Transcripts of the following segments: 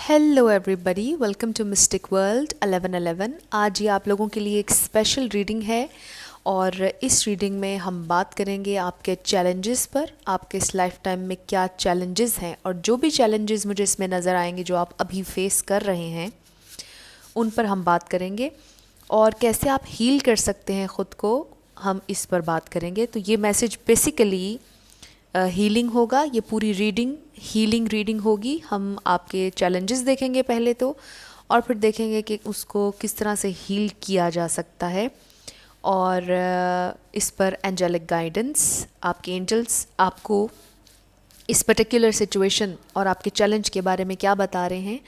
Hello everybody, welcome to mystic world 1111। आज ये आप लोगों के लिए एक स्पेशल रीडिंग है और इस रीडिंग में हम बात करेंगे आपके चैलेंजेस पर। आपके इस लाइफ टाइम में क्या चैलेंजेस हैं और जो भी चैलेंजेस मुझे इसमें नज़र आएंगे जो आप अभी फेस कर रहे हैं उन पर हम बात करेंगे और कैसे आप हील कर सकते हैं ख़ुद को, हम इस पर बात करेंगे। तो ये मैसेज बेसिकली हीलिंग होगा। ये पूरी रीडिंग हीलिंग रीडिंग होगी। हम आपके चैलेंजेस देखेंगे पहले तो, और फिर देखेंगे कि उसको किस तरह से हील किया जा सकता है। और इस पर एंजेलिक गाइडेंस, आपके एंजल्स आपको इस पर्टिकुलर सिचुएशन और आपके चैलेंज के बारे में क्या बता रहे हैं,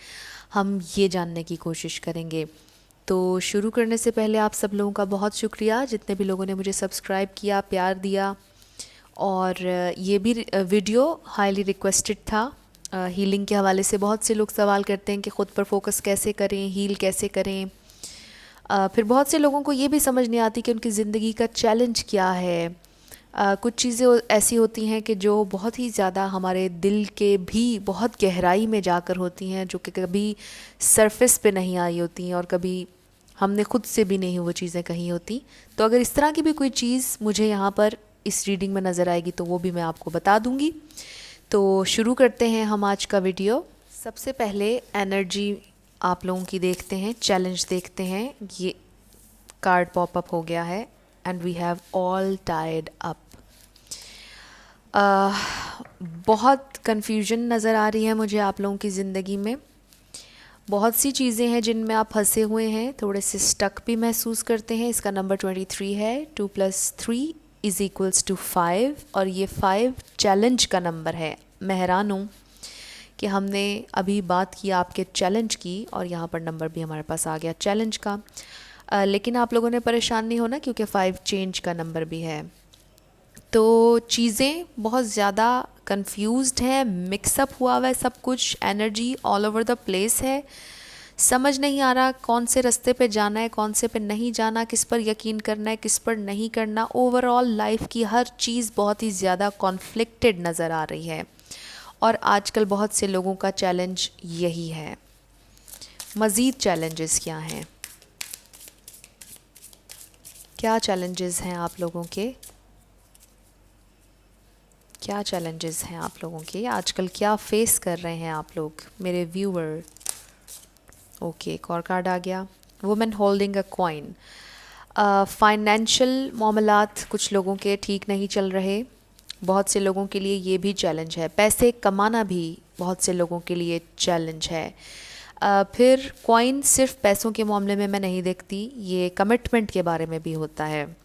हम ये जानने की कोशिश करेंगे। तो शुरू करने से पहले आप सब लोगों का बहुत शुक्रिया, जितने भी लोगों ने मुझे सब्सक्राइब किया, प्यार दिया। और ये भी वीडियो हाईली रिक्वेस्टेड था। हीलिंग के हवाले से बहुत से लोग सवाल करते हैं कि ख़ुद पर फोकस कैसे करें, हील कैसे करें। फिर बहुत से लोगों को ये भी समझ नहीं आती कि उनकी ज़िंदगी का चैलेंज क्या है। कुछ चीज़ें ऐसी होती हैं कि जो बहुत ही ज़्यादा हमारे दिल के भी बहुत गहराई में जाकर होती हैं, जो कि कभी सरफेस पे नहीं आई होती हैं और कभी हमने ख़ुद से भी नहीं वो चीज़ें कही होती। तो अगर इस तरह की भी कोई चीज़ मुझे यहाँ पर इस रीडिंग में नज़र आएगी तो वो भी मैं आपको बता दूंगी। तो शुरू करते हैं हम आज का वीडियो। सबसे पहले एनर्जी आप लोगों की देखते हैं, चैलेंज देखते हैं। ये कार्ड पॉपअप हो गया है and we have all tied up. बहुत कन्फ्यूजन नज़र आ रही है मुझे आप लोगों की ज़िंदगी में। बहुत सी चीज़ें हैं जिनमें आप फंसे हुए हैं, थोड़े से स्टक भी महसूस करते हैं। इसका नंबर 23 है। 2 + 3 = 5 और ये 5 चैलेंज का नंबर है। मैं हैरान हूँ कि हमने अभी बात की आपके चैलेंज की और यहाँ पर नंबर भी हमारे पास आ गया चैलेंज का। लेकिन आप लोगों ने परेशान नहीं होना क्योंकि 5 चेंज का नंबर भी है। तो चीज़ें बहुत ज़्यादा कंफ्यूज्ड है, मिक्सअप हुआ हुआ है सब कुछ, energy all over the place है। समझ नहीं आ रहा कौन से रास्ते पे जाना है, कौन से पे नहीं जाना, किस पर यकीन करना है, किस पर नहीं करना। ओवरऑल लाइफ की हर चीज़ बहुत ही ज़्यादा कॉन्फ्लिक्टेड नज़र आ रही है और आजकल बहुत से लोगों का चैलेंज यही है। मज़ीद चैलेंजेस क्या हैं, क्या चैलेंजेस हैं आप लोगों के, क्या चैलेंजेस हैं आप लोगों के आजकल, क्या फेस कर रहे हैं आप लोग मेरे व्यूअर। ओके, एक और कार्ड आ गया, women holding a coin. Financial मामलात कुछ लोगों के ठीक नहीं चल रहे, बहुत से लोगों के लिए ये भी चैलेंज है। पैसे कमाना भी बहुत से लोगों के लिए चैलेंज है। फिर कॉइन सिर्फ पैसों के मामले में मैं नहीं देखती, ये कमिटमेंट के बारे में भी होता है।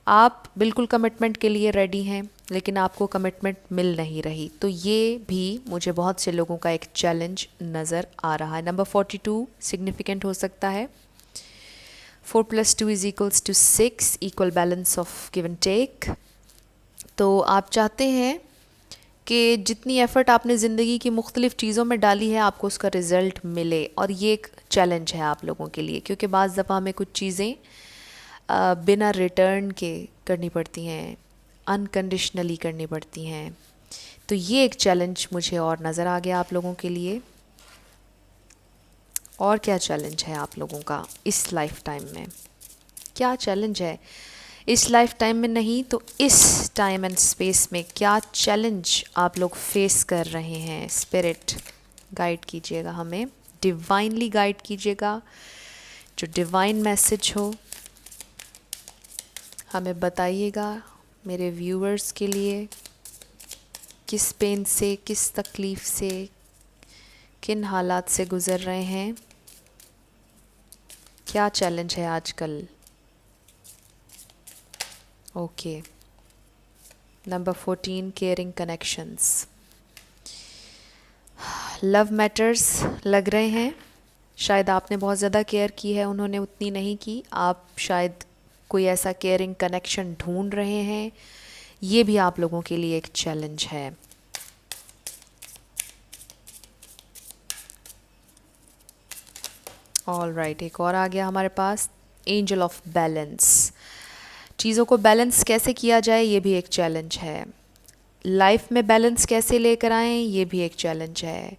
आप बिल्कुल कमिटमेंट के लिए रेडी हैं लेकिन आपको कमिटमेंट मिल नहीं रही, तो ये भी मुझे बहुत से लोगों का एक चैलेंज नज़र आ रहा है। नंबर 42 सिग्निफिकेंट हो सकता है। 4 + 2 = 6, equal balance of give and take. तो आप चाहते हैं कि जितनी एफ़र्ट आपने ज़िंदगी की मुख्तलिफ़ चीज़ों में डाली है आपको उसका रिज़ल्ट मिले, और ये एक चैलेंज है आप लोगों के लिए क्योंकि बाज़ दफ़ा हमें कुछ चीज़ें बिना रिटर्न के करनी पड़ती हैं, अनकंडीशनली करनी पड़ती हैं। तो ये एक चैलेंज मुझे और नज़र आ गया आप लोगों के लिए। और क्या चैलेंज है आप लोगों का इस लाइफ टाइम में, क्या चैलेंज है इस लाइफ टाइम में, नहीं तो इस टाइम एंड स्पेस में क्या चैलेंज आप लोग फेस कर रहे हैं। स्पिरिट गाइड कीजिएगा, हमें डिवाइनली गाइड कीजिएगा, जो डिवाइन मैसेज हो हमें बताइएगा मेरे व्यूअर्स के लिए। किस पेन से, किस तकलीफ़ से, किन हालात से गुज़र रहे हैं, क्या चैलेंज है आजकल। Okay, number 14 caring connections. Love matters लग रहे हैं, शायद आपने बहुत ज़्यादा केयर की है, उन्होंने उतनी नहीं की। आप शायद कोई ऐसा केयरिंग कनेक्शन ढूंढ रहे हैं, ये भी आप लोगों के लिए एक चैलेंज है। ऑल राइट, एक और आ गया हमारे पास, एंजल ऑफ बैलेंस। चीज़ों को बैलेंस कैसे किया जाए ये भी एक चैलेंज है। लाइफ में बैलेंस कैसे लेकर आएं ये भी एक चैलेंज है।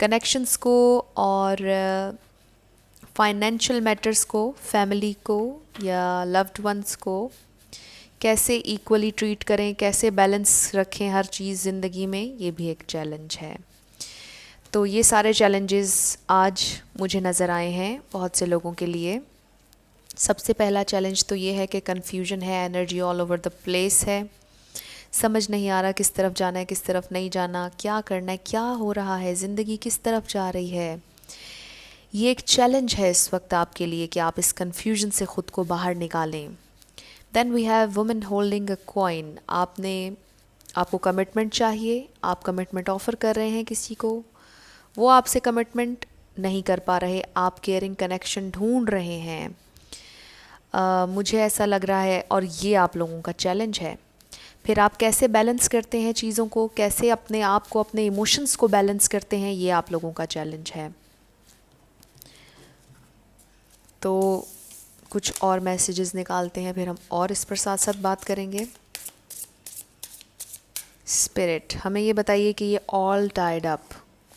कनेक्शंस को और फाइनेंशियल मैटर्स को, फैमिली को या लव्ड वंस को कैसे इक्वली ट्रीट करें, कैसे बैलेंस रखें हर चीज़ ज़िंदगी में, ये भी एक चैलेंज है। तो ये सारे चैलेंजेस आज मुझे नज़र आए हैं बहुत से लोगों के लिए। सबसे पहला चैलेंज तो ये है कि कन्फ्यूजन है, energy all over the place है, समझ नहीं आ रहा किस तरफ जाना है, किस तरफ नहीं जाना, क्या करना है, क्या हो रहा है, ज़िंदगी किस तरफ जा रही है। ये एक चैलेंज है इस वक्त आपके लिए कि आप इस कन्फ्यूजन से ख़ुद को बाहर निकालें। Then we have women holding a coin. आपको कमिटमेंट चाहिए, आप कमिटमेंट ऑफ़र कर रहे हैं किसी को, वो आपसे कमिटमेंट नहीं कर पा रहे, आप केयरिंग कनेक्शन ढूंढ रहे हैं। मुझे ऐसा लग रहा है, और ये आप लोगों का चैलेंज है। फिर आप कैसे बैलेंस करते हैं चीज़ों को, कैसे अपने आप को, अपने इमोशंस को बैलेंस करते हैं, ये आप लोगों का चैलेंज है। तो कुछ और मैसेजेस निकालते हैं, फिर हम और इस पर साथ साथ बात करेंगे। स्पिरिट, हमें ये बताइए कि ये all tied up,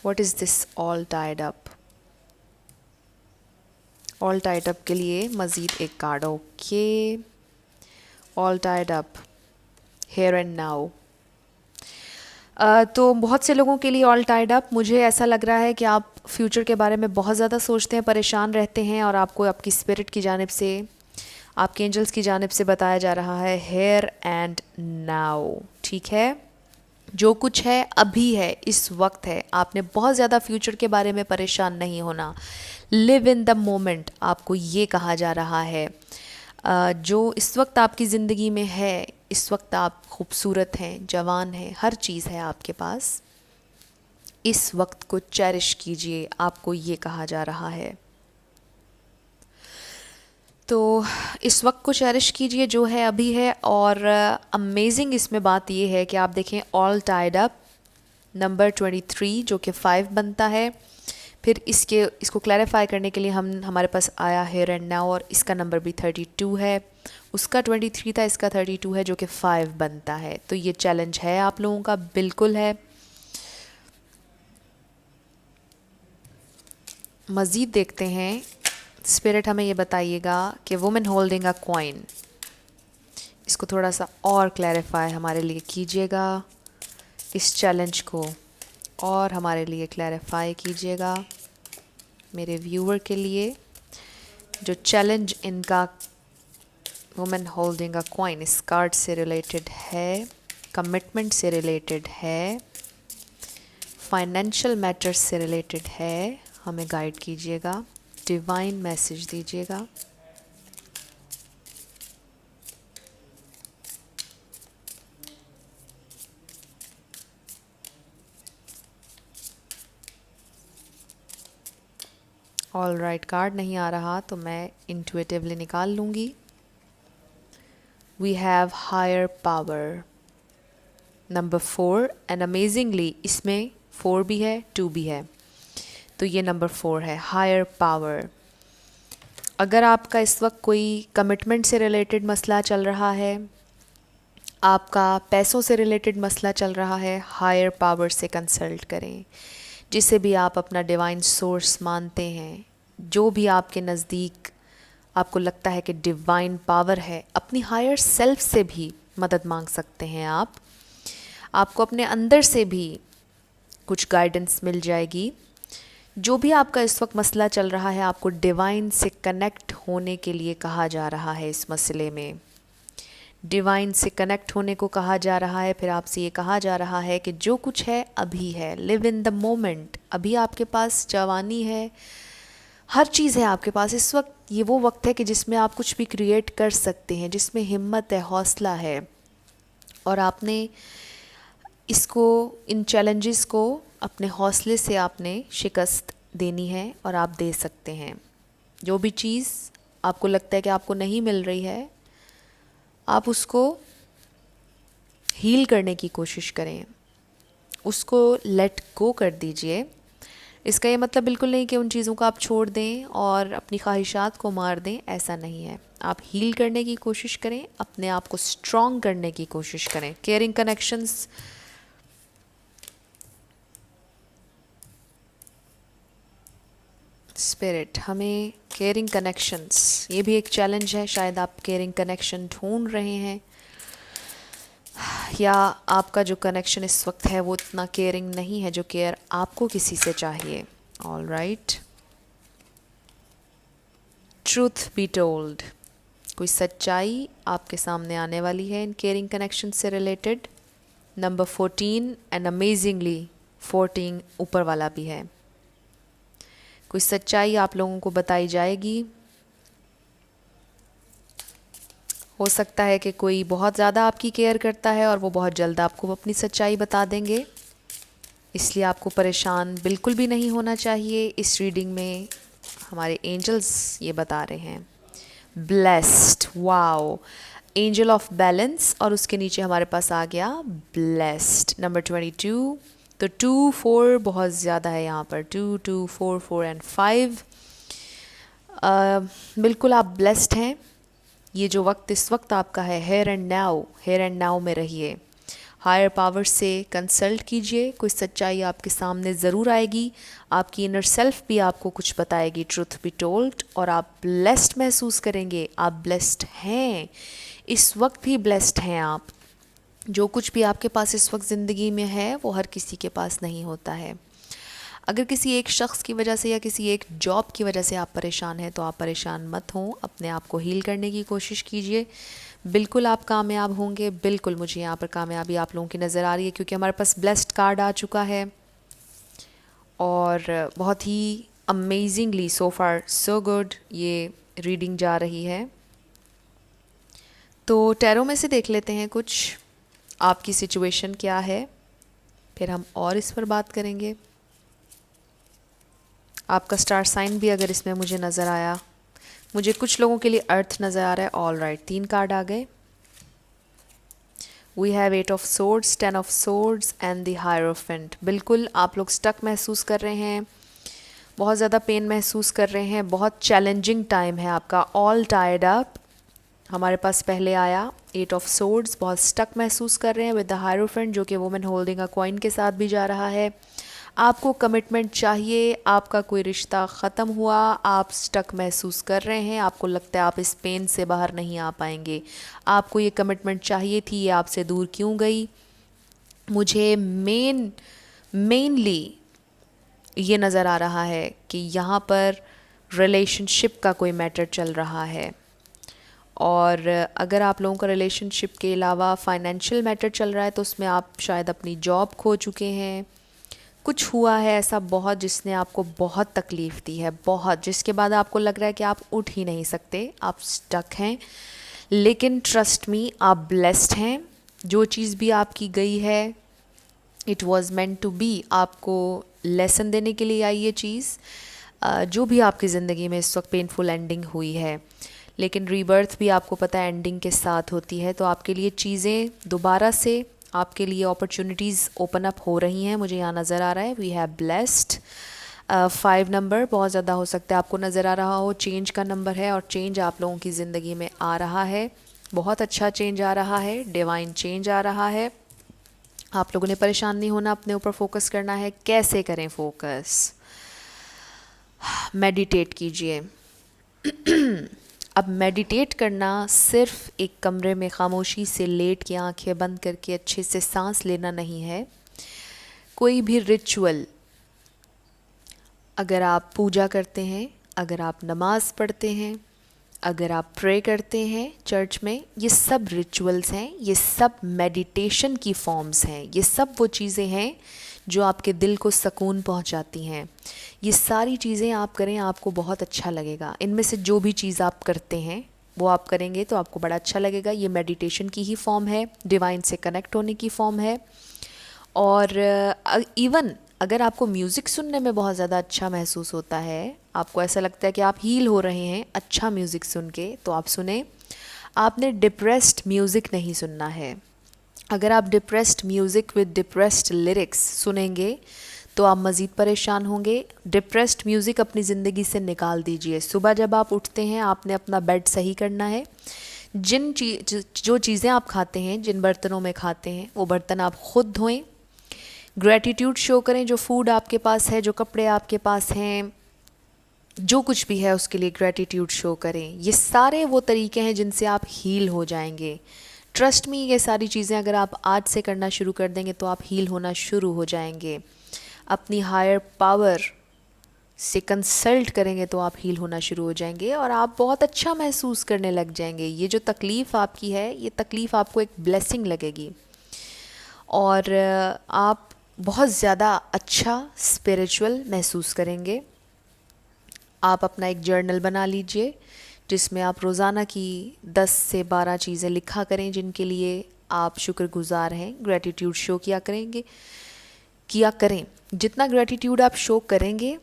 what is this all tied up? All tied up के लिए मज़ीद एक card. Okay, all tied up, here and now. तो बहुत से लोगों के लिए ऑल टाइड अप, मुझे ऐसा लग रहा है कि आप फ्यूचर के बारे में बहुत ज़्यादा सोचते हैं, परेशान रहते हैं, और आपको आपकी स्पिरिट की जानिब से, आपके एंजल्स की जानिब से बताया जा रहा है हेयर एंड नाउ। ठीक है, जो कुछ है अभी है, इस वक्त है, आपने बहुत ज़्यादा फ्यूचर के बारे में परेशान नहीं होना। लिव इन द मोमेंट, आपको ये कहा जा रहा है। जो इस वक्त आपकी ज़िंदगी में है, इस वक्त आप खूबसूरत हैं, जवान हैं, हर चीज़ है आपके पास, इस वक्त को चेरिश कीजिए, आपको ये कहा जा रहा है। तो इस वक्त को चेरिश कीजिए, जो है अभी है। और अमेजिंग इसमें बात ये है कि आप देखें ऑल टाइड अप नंबर 23 जो कि 5 बनता है। फिर इसको क्लैरिफाई करने के लिए हमारे पास आया हेयर एंड नाउ, और इसका नंबर भी 32 है, उसका 23 था, इसका 32 है, जो कि 5 बनता है। तो ये चैलेंज है आप लोगों का, बिल्कुल है। मज़ीद देखते हैं, स्पिरिट हमें ये बताइएगा कि वुमेन होल्डिंग अ कॉइन, इसको थोड़ा सा और क्लैरिफाई हमारे लिए कीजिएगा, इस चैलेंज को और हमारे लिए क्लैरिफाई कीजिएगा मेरे व्यूअर के लिए। जो चैलेंज इनका वुमेन होल्डिंग अ कॉइन इस कार्ड से रिलेटेड है, कमिटमेंट से रिलेटेड है, फाइनेंशियल मैटर्स से रिलेटेड है, हमें गाइड कीजिएगा, डिवाइन मैसेज दीजिएगा। ऑल राइट, कार्ड नहीं आ रहा तो मैं इंट्यूटिवली निकाल लूँगी। We have higher power number 4, and amazingly इसमें 4 भी है, 2 भी है, तो ये नंबर 4 है, हायर पावर। अगर आपका इस वक्त कोई कमिटमेंट से रिलेटेड मसला चल रहा है, आपका पैसों से रिलेटेड मसला चल रहा है, हायर पावर से कंसल्ट करें, जिसे भी आप अपना डिवाइन सोर्स मानते हैं, जो भी आपके नज़दीक आपको लगता है कि डिवाइन पावर है, अपनी हायर सेल्फ से भी मदद मांग सकते हैं आप। आपको अपने अंदर से भी कुछ गाइडेंस मिल जाएगी। जो भी आपका इस वक्त मसला चल रहा है, आपको डिवाइन से कनेक्ट होने के लिए कहा जा रहा है। इस मसले में डिवाइन से कनेक्ट होने को कहा जा रहा है। फिर आपसे ये कहा जा रहा है कि जो कुछ है अभी है, लिव इन द मोमेंट। अभी आपके पास जवानी है, हर चीज़ है आपके पास इस वक्त। ये वो वक्त है कि जिसमें आप कुछ भी क्रिएट कर सकते हैं, जिसमें हिम्मत है, हौसला है, और आपने इसको, इन चैलेंजेस को अपने हौसले से आपने शिकस्त देनी है, और आप दे सकते हैं। जो भी चीज़ आपको लगता है कि आपको नहीं मिल रही है, आप उसको हील करने की कोशिश करें, उसको लेट गो कर दीजिए। इसका ये मतलब बिल्कुल नहीं कि उन चीज़ों को आप छोड़ दें और अपनी ख्वाहिशात को मार दें, ऐसा नहीं है। आप हील करने की कोशिश करें, अपने आप को स्ट्रॉन्ग करने की कोशिश करें। केयरिंग कनेक्शंस, स्पिरिट हमें केयरिंग कनेक्शंस, ये भी एक चैलेंज है। शायद आप केयरिंग कनेक्शन ढूंढ रहे हैं, या आपका जो कनेक्शन इस वक्त है वो इतना केयरिंग नहीं है जो केयर आपको किसी से चाहिए। All right, truth be told, कोई सच्चाई आपके सामने आने वाली है इन केयरिंग कनेक्शन से रिलेटेड। नंबर 14 एंड अमेजिंगली 14 ऊपर वाला भी है। कोई सच्चाई आप लोगों को बताई जाएगी। हो सकता है कि कोई बहुत ज़्यादा आपकी केयर करता है और वो बहुत जल्द आपको अपनी सच्चाई बता देंगे, इसलिए आपको परेशान बिल्कुल भी नहीं होना चाहिए। इस रीडिंग में हमारे एंजल्स ये बता रहे हैं blessed, wow, angel of balance, और उसके नीचे हमारे पास आ गया ब्लेस्ड। नंबर 22, तो 2 4 बहुत ज़्यादा है यहाँ पर, 2 2 4 4 एंड 5। बिल्कुल आप ब्लेस्ड हैं। ये जो वक्त इस वक्त आपका है, हेयर एंड नाउ में रहिए। हायर पावर से कंसल्ट कीजिए, कोई सच्चाई आपके सामने ज़रूर आएगी। आपकी इनर सेल्फ भी आपको कुछ बताएगी, ट्रुथ बी टोल्ड, और आप ब्लेस्ड महसूस करेंगे। आप ब्लेस्ड हैं, इस वक्त भी ब्लेस्ड हैं आप। जो कुछ भी आपके पास इस वक्त ज़िंदगी में है वो हर किसी के पास नहीं होता है। अगर किसी एक शख्स की वजह से या किसी एक जॉब की वजह से आप परेशान हैं तो आप परेशान मत हों, अपने आप को हील करने की कोशिश कीजिए। बिल्कुल आप कामयाब होंगे। बिल्कुल मुझे यहाँ पर कामयाबी आप लोगों की नज़र आ रही है, क्योंकि हमारे पास ब्लेस्ड कार्ड आ चुका है और बहुत ही अमेजिंगली सो फार सो गुड ये रीडिंग जा रही है। तो टैरो में से देख लेते हैं कुछ आपकी सिचुएशन क्या है, फिर हम और इस पर बात करेंगे। आपका स्टार साइन भी अगर इसमें मुझे नज़र आया, मुझे कुछ लोगों के लिए अर्थ नज़र आ रहा है। ऑल राइट, 3 कार्ड आ गए। We have 8 of swords, 10 of swords and the hierophant. बिल्कुल आप लोग स्टक महसूस कर रहे हैं, बहुत ज़्यादा पेन महसूस कर रहे हैं, बहुत चैलेंजिंग टाइम है आपका। ऑल टायर्ड अप हमारे पास पहले आया 8 ऑफ सोर्ड्स, बहुत स्टक महसूस कर रहे हैं विद द हायरोफेंट, जो कि वुमेन होल्डिंग अ कॉइन के साथ भी जा रहा है। आपको कमिटमेंट चाहिए, आपका कोई रिश्ता ख़त्म हुआ, आप स्टक महसूस कर रहे हैं, आपको लगता है आप इस पेन से बाहर नहीं आ पाएंगे। आपको ये कमिटमेंट चाहिए थी, ये आपसे दूर क्यों गई? मुझे मेनली ये नज़र आ रहा है कि यहाँ पर रिलेशनशिप का कोई मैटर चल रहा है, और अगर आप लोगों का रिलेशनशिप के अलावा फाइनेंशियल मैटर चल रहा है तो उसमें आप शायद अपनी जॉब खो चुके हैं। कुछ हुआ है ऐसा बहुत जिसने आपको बहुत तकलीफ़ दी है, बहुत, जिसके बाद आपको लग रहा है कि आप उठ ही नहीं सकते, आप स्टक हैं। लेकिन ट्रस्ट मी, आप ब्लेस्ड हैं। जो चीज़ भी आपकी गई है it was meant to be, आपको लेसन देने के लिए आई ये चीज़। जो भी आपकी ज़िंदगी में इस वक्त पेनफुल एंडिंग हुई है, लेकिन रीबर्थ भी आपको पता है एंडिंग के साथ होती है, तो आपके लिए चीज़ें दोबारा से, आपके लिए अपॉर्चुनिटीज़ ओपन अप हो रही हैं, मुझे यहाँ नज़र आ रहा है। वी हैव ब्लेस्ड 5 नंबर बहुत ज़्यादा हो सकता है आपको नज़र आ रहा हो, चेंज का नंबर है, और चेंज आप लोगों की ज़िंदगी में आ रहा है, बहुत अच्छा चेंज आ रहा है, डिवाइन चेंज आ रहा है। आप लोगों ने परेशान नहीं होना, अपने ऊपर फोकस करना है। कैसे करें फोकस? मेडिटेट कीजिए। अब मेडिटेट करना सिर्फ एक कमरे में खामोशी से लेट के आंखें बंद करके अच्छे से सांस लेना नहीं है। कोई भी रिचुअल, अगर आप पूजा करते हैं, अगर आप नमाज पढ़ते हैं, अगर आप प्रे करते हैं चर्च में, ये सब रिचुअल्स हैं, ये सब मेडिटेशन की फॉर्म्स हैं, ये सब वो चीज़ें हैं जो आपके दिल को सुकून पहुंचाती हैं। ये सारी चीज़ें आप करें, आपको बहुत अच्छा लगेगा। इनमें से जो भी चीज़ आप करते हैं वो आप करेंगे तो आपको बड़ा अच्छा लगेगा। ये मेडिटेशन की ही फॉर्म है, डिवाइन से कनेक्ट होने की फॉर्म है। और इवन अगर आपको म्यूज़िक सुनने में बहुत ज़्यादा अच्छा महसूस होता है, आपको ऐसा लगता है कि आप हील हो रहे हैं अच्छा म्यूज़िक सुन के, तो आप सुने। आपने डिप्रेस्ड म्यूज़िक नहीं सुनना है। अगर आप depressed music with depressed lyrics सुनेंगे तो आप मज़ीद परेशान होंगे। डिप्रेस्ड म्यूज़िक अपनी ज़िंदगी से निकाल दीजिए। सुबह जब आप उठते हैं आपने अपना बेड सही करना है। जो चीज़ें आप खाते हैं, जिन बर्तनों में खाते हैं, वो बर्तन आप खुद धोएं। ग्रैटिट्यूड शो करें जो फूड आपके पास है, जो कपड़े आपके पास हैं, जो कुछ भी है उसके लिए ग्रेटिट्यूड शो करें। ये सारे वो तरीके हैं जिनसे आप हील हो जाएंगे। ट्रस्ट मी, ये सारी चीज़ें अगर आप आज से करना शुरू कर देंगे तो आप हील होना शुरू हो जाएंगे। अपनी हायर पावर से कंसल्ट करेंगे तो आप हील होना शुरू हो जाएंगे और आप बहुत अच्छा महसूस करने लग जाएंगे। ये जो तकलीफ़ आपकी है, ये तकलीफ़ आपको एक ब्लेसिंग लगेगी और आप बहुत ज़्यादा अच्छा स्पिरिचुअल महसूस करेंगे। आप अपना एक जर्नल बना लीजिए जिसमें आप रोज़ाना की 10 से 12 चीज़ें लिखा करें जिनके लिए आप शुक्रगुजार हैं। ग्रेटिट्यूड शो किया करें। जितना ग्रेटिट्यूड आप शो करेंगे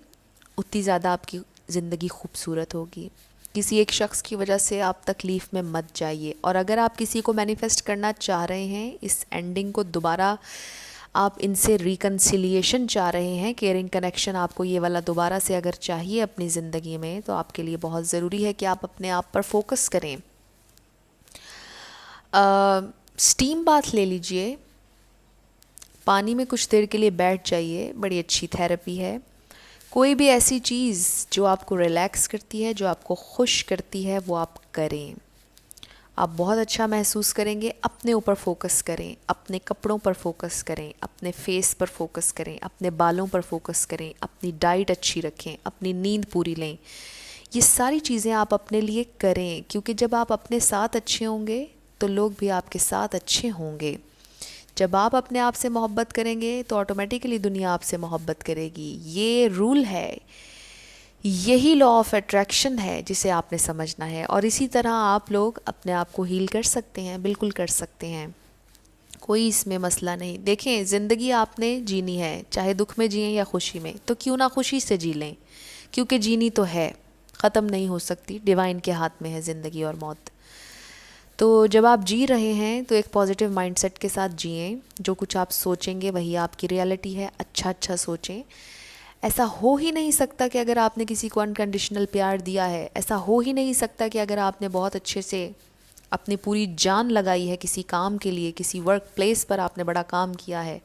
उतनी ज़्यादा आपकी ज़िंदगी खूबसूरत होगी। किसी एक शख्स की वजह से आप तकलीफ़ में मत जाइए। और अगर आप किसी को मैनिफेस्ट करना चाह रहे हैं, इस एंडिंग को दोबारा आप इनसे रिकन्सिलिएशन चाह रहे हैं, केयरिंग कनेक्शन आपको ये वाला दोबारा से अगर चाहिए अपनी ज़िंदगी में, तो आपके लिए बहुत ज़रूरी है कि आप अपने आप पर फोकस करें। स्टीम बाथ ले लीजिए, पानी में कुछ देर के लिए बैठ जाइए, बड़ी अच्छी थेरेपी है। कोई भी ऐसी चीज़ जो आपको रिलैक्स करती है, जो आपको खुश करती है, वो आप करें। आप बहुत अच्छा महसूस करेंगे। अपने ऊपर फोकस करें, अपने कपड़ों पर फोकस करें, अपने फेस पर फोकस करें, अपने बालों पर फोकस करें, अपनी डाइट अच्छी रखें, अपनी नींद पूरी लें। ये सारी चीज़ें आप अपने लिए करें, क्योंकि जब आप अपने साथ अच्छे होंगे तो लोग भी आपके साथ अच्छे होंगे। जब आप अपने आप से मोहब्बत करेंगे तो ऑटोमेटिकली दुनिया आपसे मोहब्बत करेगी। ये रूल है, यही लॉ ऑफ अट्रैक्शन है जिसे आपने समझना है। और इसी तरह आप लोग अपने आप को हील कर सकते हैं, बिल्कुल कर सकते हैं, कोई इसमें मसला नहीं। देखें, ज़िंदगी आपने जीनी है, चाहे दुख में जिएं या खुशी में, तो क्यों ना खुशी से जी लें, क्योंकि जीनी तो है, ख़त्म नहीं हो सकती। डिवाइन के हाथ में है ज़िंदगी और मौत। तो जब आप जी रहे हैं तो एक पॉजिटिव माइंडसेट के साथ जिएं। जो कुछ आप सोचेंगे वही आपकी रियलिटी है। अच्छा अच्छा सोचें। ऐसा हो ही नहीं सकता कि अगर आपने किसी को अनकंडीशनल प्यार दिया है, ऐसा हो ही नहीं सकता कि अगर आपने बहुत अच्छे से अपनी पूरी जान लगाई है किसी काम के लिए, किसी वर्क प्लेस पर आपने बड़ा काम किया है,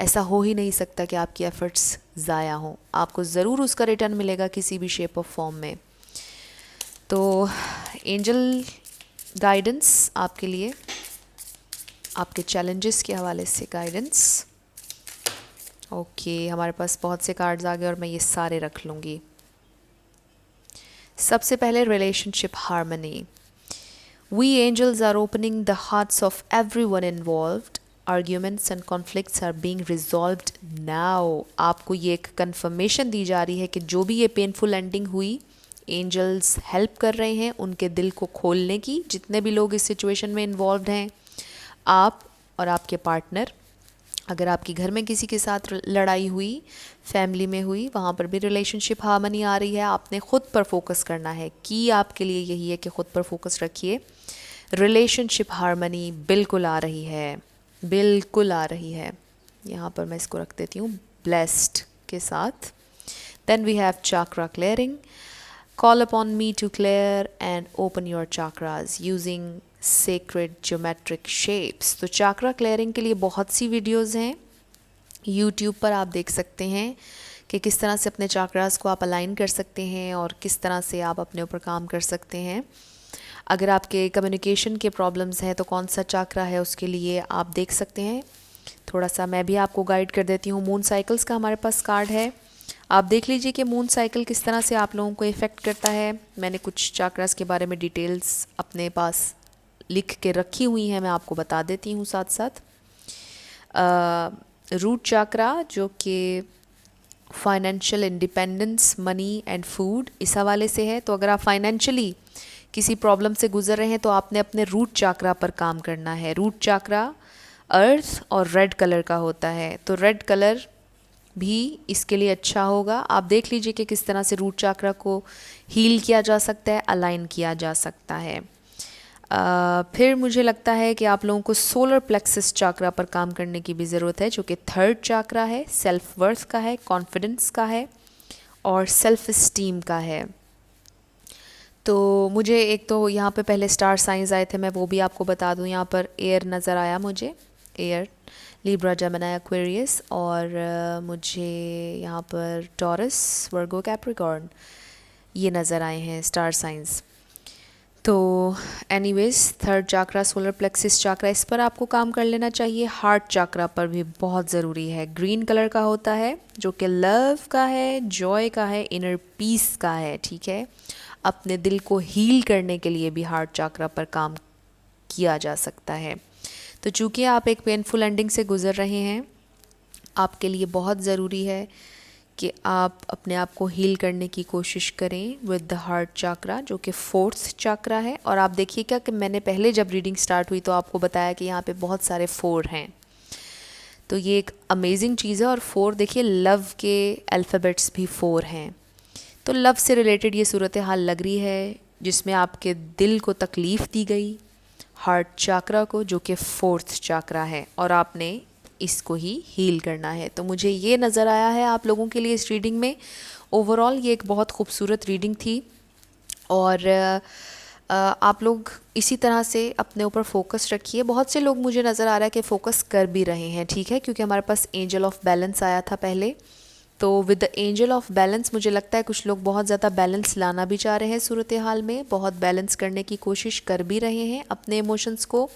ऐसा हो ही नहीं सकता कि आपकी एफ़र्ट्स ज़ाया हों। आपको ज़रूर उसका रिटर्न मिलेगा किसी भी शेप ऑफ फॉर्म में। तो एंजल गाइडेंस आपके लिए, आपके चैलेंजेस के हवाले से गाइडेंस। ओके, हमारे पास बहुत से कार्ड्स आ गए और मैं ये सारे रख लूँगी। सबसे पहले relationship harmony. We angels are opening the hearts of everyone involved. Arguments and conflicts are being resolved now. आपको ये एक कन्फर्मेशन दी जा रही है कि जो भी ये पेनफुल एंडिंग हुई, एंजल्स हेल्प कर रहे हैं उनके दिल को खोलने की। जितने भी लोग इस सिचुएशन में इन्वॉल्व हैं, आप और आपके पार्टनर, अगर आपके घर में किसी के साथ लड़ाई हुई, फैमिली में हुई, वहाँ पर भी रिलेशनशिप हार्मनी आ रही है। आपने ख़ुद पर फोकस करना है। कि आपके लिए यही है कि ख़ुद पर फोकस रखिए। रिलेशनशिप हार्मनी बिल्कुल आ रही है, बिल्कुल आ रही है। यहाँ पर मैं इसको रख देती हूँ ब्लेस्ड के साथ। Then we have chakra clearing. Call upon me to clear and open your chakras using sacred geometric shapes। तो चाक्रा क्लियरिंग के लिए बहुत सी वीडियोस हैं यूट्यूब पर, आप देख सकते हैं कि किस तरह से अपने चाक्रास को आप अलाइन कर सकते हैं और किस तरह से आप अपने ऊपर काम कर सकते हैं। अगर आपके कम्युनिकेशन के प्रॉब्लम्स हैं तो कौन सा चाक्रा है उसके लिए आप देख सकते हैं। थोड़ा सा मैं भी आपको गाइड कर देती हूँ। मून साइकिल्स का हमारे पास कार्ड है, आप देख लीजिए कि मून साइकिल किस तरह से आप लोगों को इफ़ेक्ट करता है। मैंने कुछ चाक्रास के बारे में डिटेल्स अपने पास लिख के रखी हुई हैं, मैं आपको बता देती हूँ साथ साथ। रूट चाक्रा जो कि financial independence, money and food, इस हवाले से है। तो अगर आप फाइनेंशियली किसी प्रॉब्लम से गुजर रहे हैं तो आपने अपने रूट चाक्रा पर काम करना है। रूट चाक्रा अर्थ और रेड कलर का होता है, तो रेड कलर भी इसके लिए अच्छा होगा। आप देख लीजिए कि किस तरह से रूट चाक्रा को हील किया जा सकता है, अलाइन किया जा सकता है। फिर मुझे लगता है कि आप लोगों को सोलर प्लेक्सस चाक्रा पर काम करने की भी ज़रूरत है, जो कि थर्ड चाक्रा है, सेल्फ वर्थ का है, कॉन्फिडेंस का है और सेल्फ इस्टीम का है। तो मुझे एक तो यहाँ पे पहले स्टार साइंस आए थे, मैं वो भी आपको बता दूँ। यहाँ पर एयर नज़र आया मुझे, एयर, लिब्रा, जेमिनी, एक्वेरियस, और मुझे यहाँ पर टॉरस, वर्गो, कैप्रिकॉर्न, ये नज़र आए हैं स्टार साइंस। तो anyways, third chakra solar plexus chakra, इस पर आपको काम कर लेना चाहिए। हार्ट चाक्रा पर भी बहुत ज़रूरी है, ग्रीन कलर का होता है जो कि लव का है, जॉय का है, इनर पीस का है, ठीक है। अपने दिल को हील करने के लिए भी हार्ट चाक्रा पर काम किया जा सकता है। तो चूँकि आप एक पेनफुल एंडिंग से गुज़र रहे हैं, आपके लिए बहुत ज़रूरी है कि आप अपने आप को हील करने की कोशिश करें विद द हार्ट चाक्रा, जो कि फोर्थ चाक्रा है। और आप देखिएगा कि मैंने पहले जब रीडिंग स्टार्ट हुई तो आपको बताया कि यहाँ पे बहुत सारे 4 हैं, तो ये एक अमेजिंग चीज़ है। और 4 देखिए, लव के अल्फ़ाबेट्स भी 4 हैं। तो लव से रिलेटेड ये सूरत हाल लग रही है जिसमें आपके दिल को तकलीफ़ दी गई, हार्ट चाक्रा को, जो कि फोर्थ चाक्रा है, और आपने इसको ही हील करना है। तो मुझे ये नज़र आया है आप लोगों के लिए इस रीडिंग में। ओवरऑल ये एक बहुत खूबसूरत रीडिंग थी, और आप लोग इसी तरह से अपने ऊपर फोकस रखिए। बहुत से लोग मुझे नज़र आ रहा है कि फ़ोकस कर भी रहे हैं, ठीक है, क्योंकि हमारे पास एंजल ऑफ बैलेंस आया था पहले। तो with the angel of balance मुझे लगता है कुछ लोग बहुत ज़्यादा बैलेंस लाना भी चाह रहे हैं सूरत हाल में, बहुत बैलेंस करने की कोशिश कर भी रहे हैं, अपने इमोशंस को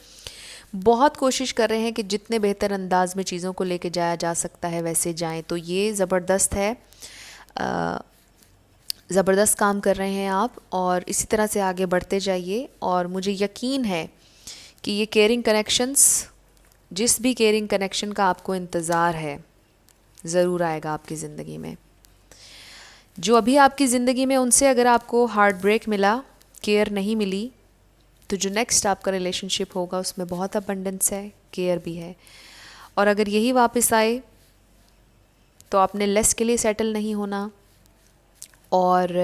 बहुत कोशिश कर रहे हैं कि जितने बेहतर अंदाज में चीज़ों को लेके जाया जा सकता है वैसे जाएं। तो ये ज़बरदस्त है, ज़बरदस्त काम कर रहे हैं आप, और इसी तरह से आगे बढ़ते जाइए। और मुझे यकीन है कि ये केयरिंग कनेक्शंस, जिस भी केयरिंग कनेक्शन का आपको इंतज़ार है, ज़रूर आएगा आपकी ज़िंदगी में। जो अभी आपकी ज़िंदगी में, उनसे अगर आपको हार्ट ब्रेक मिला, केयर नहीं मिली, तो जो नेक्स्ट आपका रिलेशनशिप होगा उसमें बहुत अबंडेंस है, केयर भी है। और अगर यही वापस आए तो आपने लेस के लिए सेटल नहीं होना, और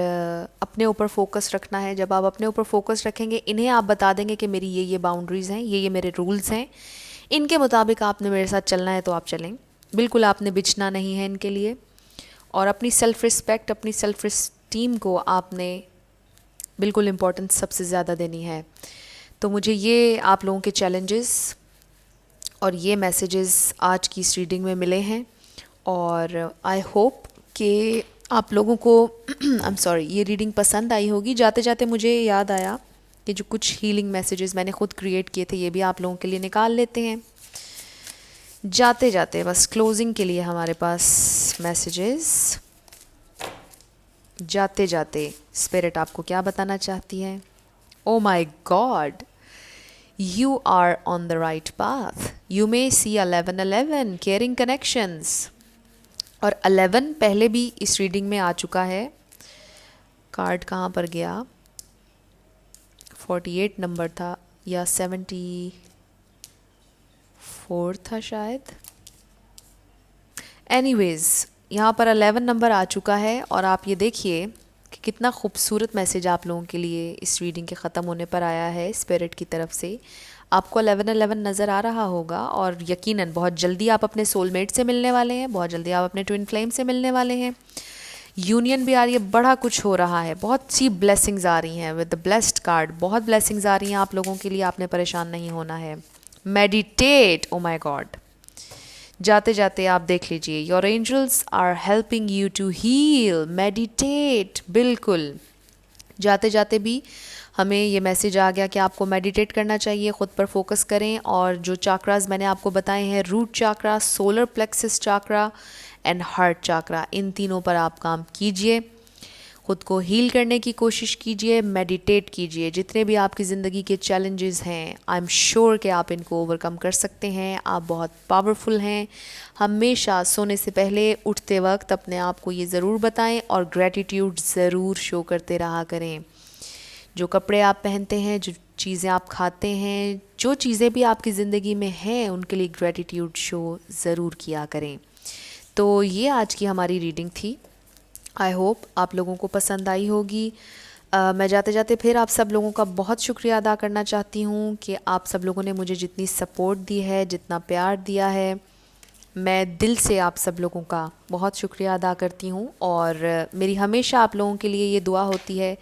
अपने ऊपर फोकस रखना है। जब आप अपने ऊपर फोकस रखेंगे, इन्हें आप बता देंगे कि मेरी ये बाउंड्रीज़ हैं, ये मेरे रूल्स हैं, इनके मुताबिक आपने मेरे साथ चलना है तो आप चलें, बिल्कुल आपने बिछना नहीं है इनके लिए। और अपनी सेल्फ़ रिस्पेक्ट, अपनी सेल्फ़ इस्टीम को आपने बिल्कुल इम्पोर्टेंस सबसे ज़्यादा देनी है। तो मुझे ये आप लोगों के चैलेंजेस और ये मैसेजेस आज की इस रीडिंग में मिले हैं, और आई होप कि आप लोगों को आई एम सॉरी, ये रीडिंग पसंद आई होगी। जाते जाते मुझे याद आया कि जो कुछ हीलिंग मैसेजेस मैंने खुद क्रिएट किए थे, ये भी आप लोगों के लिए निकाल लेते हैं। जाते जाते बस क्लोजिंग के लिए हमारे पास मैसेजेस। जाते जाते स्पिरिट आपको क्या बताना चाहती है? ओ my God, you are on the right path. You may see 1111 caring connections, और 11 पहले भी इस रीडिंग में आ चुका है। कार्ड कहाँ पर गया? 48 नंबर था या 74 था शायद। एनीवेज, यहाँ पर 11 नंबर आ चुका है, और आप ये देखिए कि कितना खूबसूरत मैसेज आप लोगों के लिए इस रीडिंग के ख़त्म होने पर आया है स्पिरिट की तरफ से। आपको 1111 नज़र आ रहा होगा, और यकीनन बहुत जल्दी आप अपने सोलमेट से मिलने वाले हैं, बहुत जल्दी आप अपने ट्विन फ्लेम से मिलने वाले हैं। यूनियन भी आ रही है, बड़ा कुछ हो रहा है, बहुत सी ब्लेसिंग्स आ रही हैं विद द ब्लेस्ड कार्ड। बहुत ब्लेसिंग्स आ रही हैं आप लोगों के लिए, आपने परेशान नहीं होना है। Meditate, oh my God. जाते जाते आप देख लीजिए, your angels are helping you to heal. Meditate, बिल्कुल। जाते जाते भी हमें ये मैसेज आ गया कि आपको मेडिटेट करना चाहिए, ख़ुद पर फोकस करें। और जो चाक्रास मैंने आपको बताए हैं, root chakra, solar plexus chakra and heart chakra, इन तीनों पर आप काम कीजिए, ख़ुद को हील करने की कोशिश कीजिए, मेडिटेट कीजिए। जितने भी आपकी ज़िंदगी के चैलेंजेस हैं, आई एम श्योर कि आप इनको ओवरकम कर सकते हैं। आप बहुत पावरफुल हैं। हमेशा सोने से पहले, उठते वक्त अपने आप को ये ज़रूर बताएं, और ग्रैटिट्यूड ज़रूर शो करते रहा करें। जो कपड़े आप पहनते हैं, जो चीज़ें आप खाते हैं, जो चीज़ें भी आपकी ज़िंदगी में हैं, उनके लिए ग्रैटिट्यूड शो ज़रूर किया करें। तो ये आज की हमारी रीडिंग थी। आई होप आप लोगों को पसंद आई होगी। मैं जाते जाते फिर आप सब लोगों का बहुत शुक्रिया अदा करना चाहती हूँ कि आप सब लोगों ने मुझे जितनी सपोर्ट दी है, जितना प्यार दिया है, मैं दिल से आप सब लोगों का बहुत शुक्रिया अदा करती हूँ। और मेरी हमेशा आप लोगों के लिए ये दुआ होती है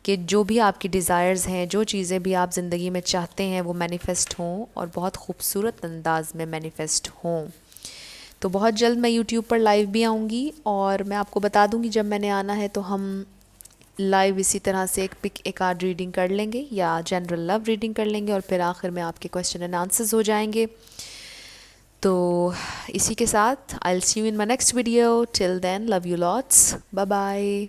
कि जो भी आपकी डिज़ायर्स हैं, जो चीज़ें भी आप ज़िंदगी में चाहते हैं, वो मैनिफेस्ट हों, और बहुत खूबसूरत अंदाज में मैनिफेस्ट हों। तो बहुत जल्द मैं यूट्यूब पर लाइव भी आऊँगी, और मैं आपको बता दूँगी जब मैंने आना है। तो हम लाइव इसी तरह से एक पिक एक आध रीडिंग कर लेंगे या जनरल लव रीडिंग कर लेंगे और फिर आखिर में आपके क्वेश्चन एंड आंसर्स हो जाएंगे। तो इसी के साथ I will see you in my next video. Till then love you lots, bye bye.